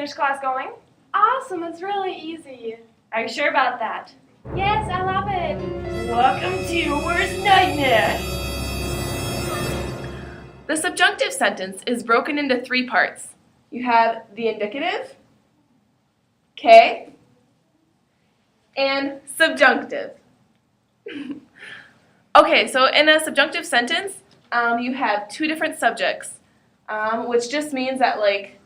Spanish class going? Awesome, it's really easy. Are you sure about that? Yes, I love it. Welcome to your worst nightmare. The subjunctive sentence is broken into 3 parts. You have the indicative, K, and subjunctive. Okay, so in a subjunctive sentence, you have 2 different subjects, which just means that, like,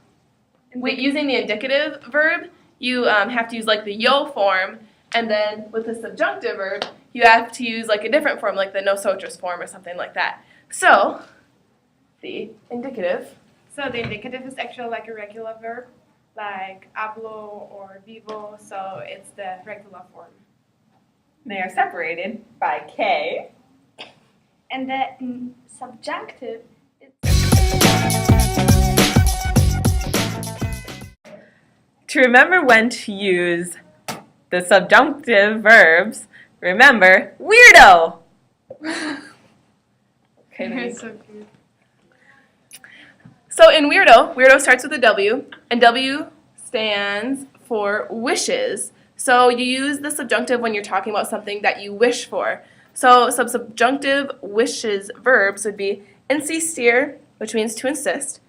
using the indicative verb, you have to use, like, the yo form, and then with the subjunctive verb, you have to use, like, a different form, like the nosotros form or something like that. So, the indicative. So the indicative is actually like a regular verb, like hablo or vivo, so it's the regular form. They are separated by K. And the subjunctive To remember when to use the subjunctive verbs, remember weirdo. Okay, is so cute. So in weirdo starts with a W, and W stands for wishes. So you use the subjunctive when you're talking about something that you wish for. So subjunctive wishes verbs would be insistir, which means to insist,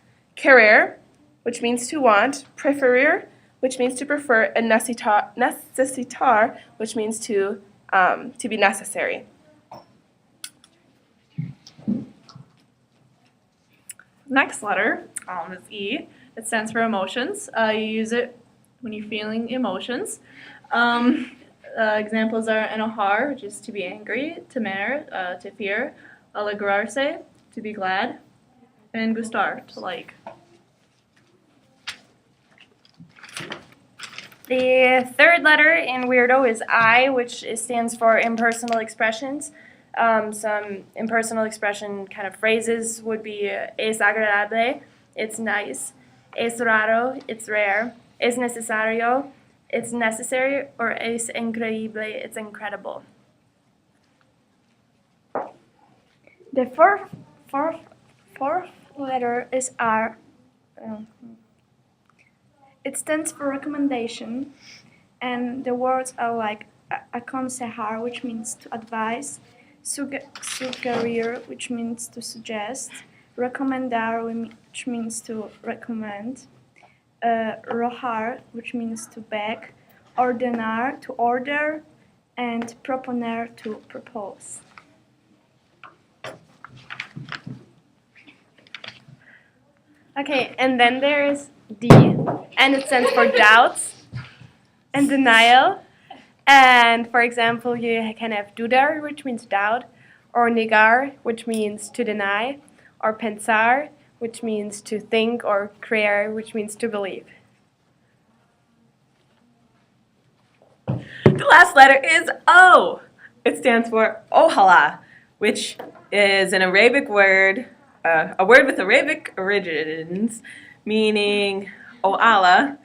querer, which means to want, preferir, which means to prefer, and necessitar, which means to be necessary. Next letter is E. It stands for emotions. You use it when you're feeling emotions. Examples are enojar, which is to be angry, temer, to fear, alegrarse, to be glad, and gustar, to like. The third letter in weirdo is I, which stands for impersonal expressions. Some impersonal expression kind of phrases would be es agradable, it's nice, es raro, it's rare, es necesario, it's necessary, or es increíble, it's incredible. The fourth letter is R. It stands for recommendation, and the words are like aconsejar, which means to advise, sugerir, which means to suggest, recomendar, which means to recommend, rojar, which means to beg, ordenar, to order, and proponer, to propose. Okay, and then there is D, and it stands for doubts and denial. And for example, you can have dudar, which means doubt, or negar, which means to deny, or pensar, which means to think, or creer, which means to believe. The last letter is O. It stands for ojalá, which is an Arabic word, a word with Arabic origins, meaning O Allah,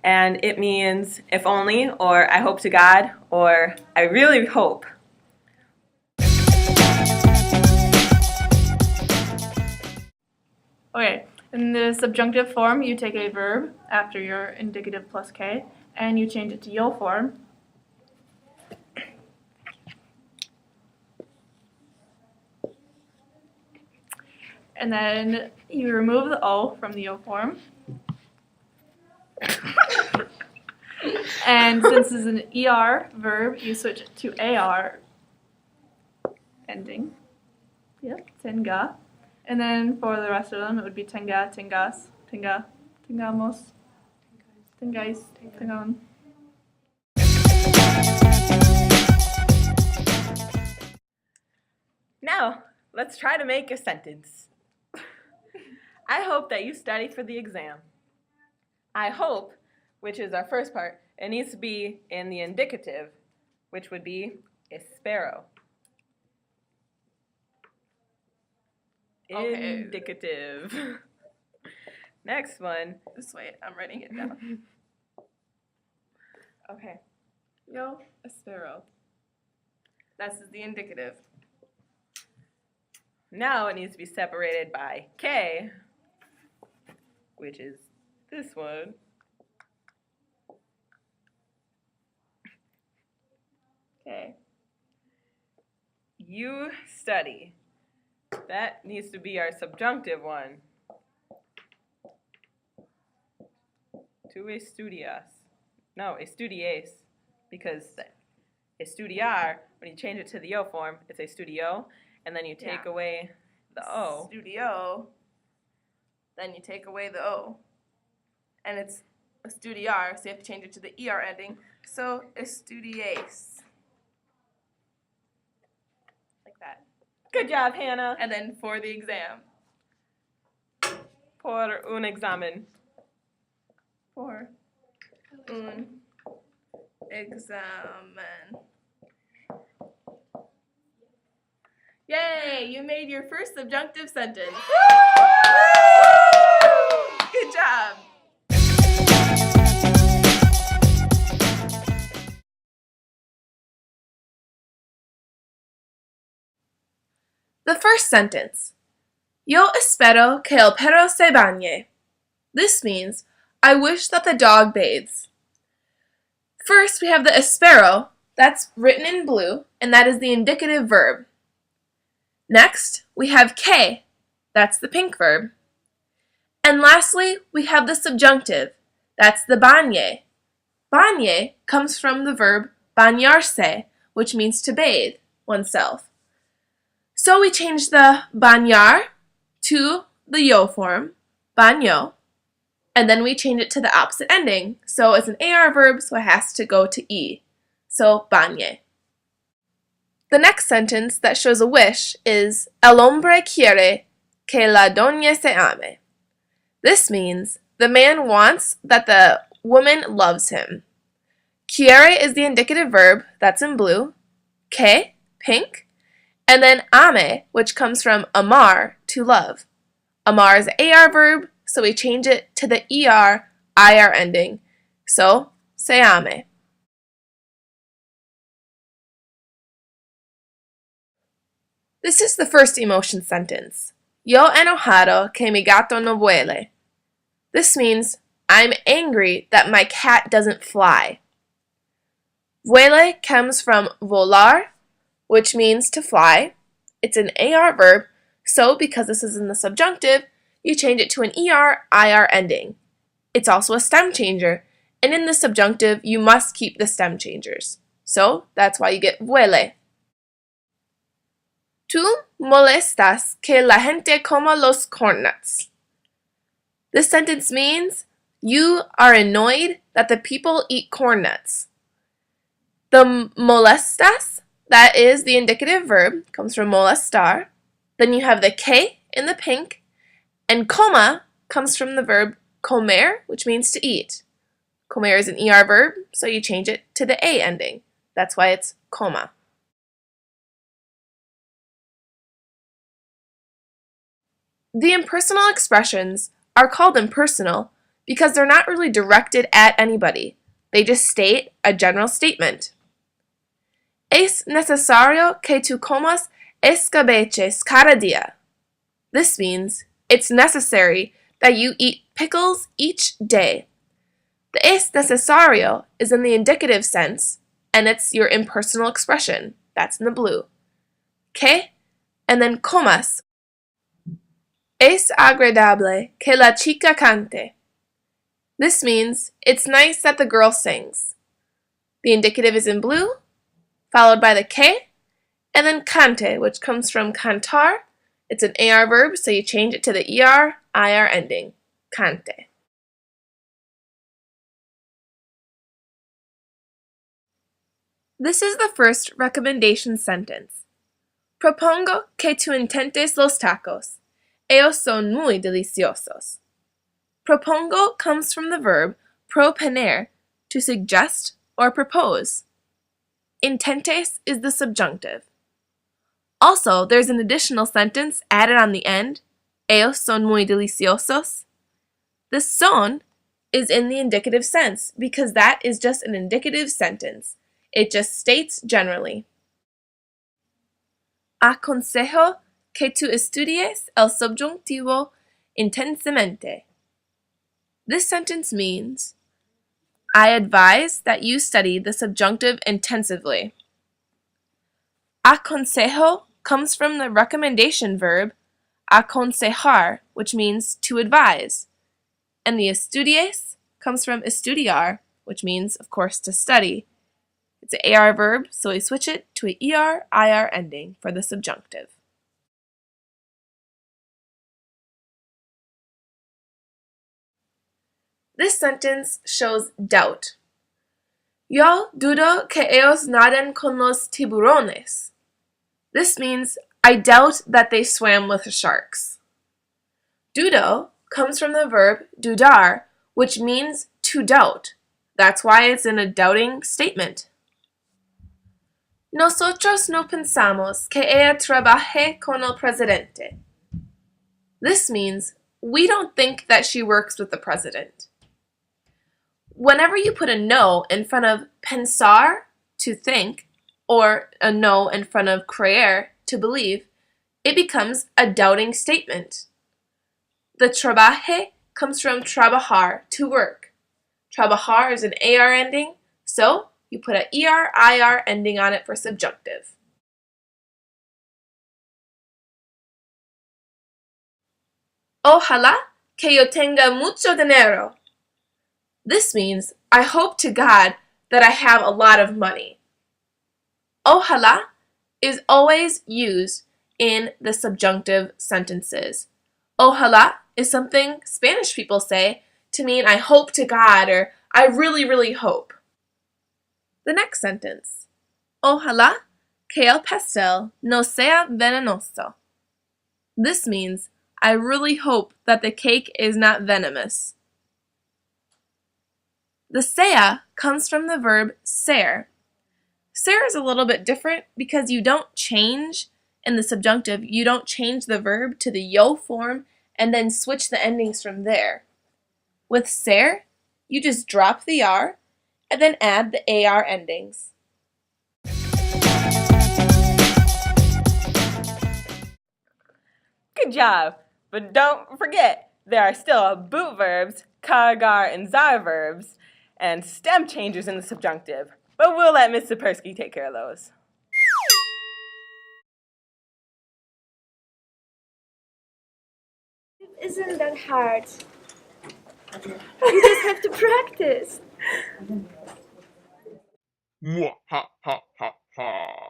and it means if only, or I hope to God, or I really hope. Okay, in the subjunctive form, you take a verb after your indicative plus K, and you change it to yo form. And then you remove the O from the yo form. And since it's an ER verb, you switch it to AR ending. Yep, tenga. And then for the rest of them, it would be tenga, tengas, tenga, tengamos, tengais, tengan. Now, let's try to make a sentence. I hope that you study for the exam. I hope, which is our first part, it needs to be in the indicative, which would be espero. Okay. Indicative. Next one. Just wait, I'm writing it down. Okay. Yo espero. This is the indicative. Now it needs to be separated by K, which is this one. you study. That needs to be our subjunctive one. Tu estudias. No, estudies. Because estudiar, when you change it to the O form, it's estudio, and then you take away the O. Studio. Then you take away the O. And it's estudiar, so you have to change it to the ER ending. So estudies. Like that. Good job, Hannah. And then for the exam. Por un examen. For un examen. Yay! You made your first subjunctive sentence. Good job. The first sentence. Yo espero que el perro se bañe. This means, I wish that the dog bathes. First, we have the espero, that's written in blue, and that is the indicative verb. Next, we have que, that's the pink verb. And lastly, we have the subjunctive, that's the bañe. Bañe comes from the verb bañarse, which means to bathe oneself. So we change the bañar to the yo form, baño, and then we change it to the opposite ending. So it's an AR verb, so it has to go to E. So bañe. The next sentence that shows a wish is El hombre quiere que la doña se ame. This means the man wants that the woman loves him. Quiere is the indicative verb, that's in blue, que, pink, and then ame, which comes from amar, to love. Amar is an AR verb, so we change it to the ER, IR ending. So, se ame. This is the first emotion sentence. Yo enojado que mi gato no vuele. This means, I'm angry that my cat doesn't fly. Vuele comes from volar, which means to fly. It's an AR verb, so because this is in the subjunctive, you change it to an ER, IR ending. It's also a stem changer, and in the subjunctive, you must keep the stem changers. So that's why you get vuele. Tú molestas que la gente coma los cornuts. This sentence means you are annoyed that the people eat corn nuts. The molestas, that is the indicative verb, comes from molestar. Then you have the que in the pink, and coma comes from the verb comer, which means to eat. Comer is an ER verb, so you change it to the A ending. That's why it's coma. The impersonal expressions are called impersonal because they're not really directed at anybody. They just state a general statement. Es necesario que tú comas escabeches cada día. This means it's necessary that you eat pickles each day. The es necesario is in the indicative sense, and it's your impersonal expression. That's in the blue. Que, and then comas. Es agradable que la chica cante. This means it's nice that the girl sings. The indicative is in blue, followed by the que, and then cante, which comes from cantar. It's an AR verb, so you change it to the ER, IR ending. Cante. This is the first recommendation sentence. Propongo que tú intentes los tacos. Ellos son muy deliciosos. Propongo comes from the verb proponer, to suggest or propose. Intentes is the subjunctive. Also, there's an additional sentence added on the end. Ellos son muy deliciosos. The son is in the indicative sense because that is just an indicative sentence. It just states generally. Aconsejo que tú estudies el subjuntivo intensamente. This sentence means, I advise that you study the subjunctive intensively. Aconsejo comes from the recommendation verb aconsejar, which means to advise. And the estudies comes from estudiar, which means, of course, to study. It's an AR verb, so we switch it to an ER, IR ending for the subjunctive. This sentence shows doubt. Yo dudo que ellos naden con los tiburones. This means, I doubt that they swam with the sharks. Dudo comes from the verb dudar, which means to doubt. That's why it's in a doubting statement. Nosotros no pensamos que ella trabaje con el presidente. This means, we don't think that she works with the president. Whenever you put a no in front of pensar, to think, or a no in front of creer, to believe, it becomes a doubting statement. The trabaje comes from trabajar, to work. Trabajar is an AR ending, so you put an ER, IR ending on it for subjunctive. Ojalá que yo tenga mucho dinero. This means, I hope to God that I have a lot of money. Ojalá is always used in the subjunctive sentences. Ojalá is something Spanish people say to mean I hope to God or I really, really hope. The next sentence. Ojalá que el pastel no sea venenoso. This means, I really hope that the cake is not venomous. The sea comes from the verb ser. Ser is a little bit different because you don't change in the subjunctive, you don't change the verb to the yo form and then switch the endings from there. With ser, you just drop the R and then add the AR endings. Good job! But don't forget, there are still boot verbs, cargar and zar verbs, and stem changes in the subjunctive. But we'll let Ms. Sapersky take care of those. Isn't that hard? You just have to practice. Mwah, ha, ha, ha, ha.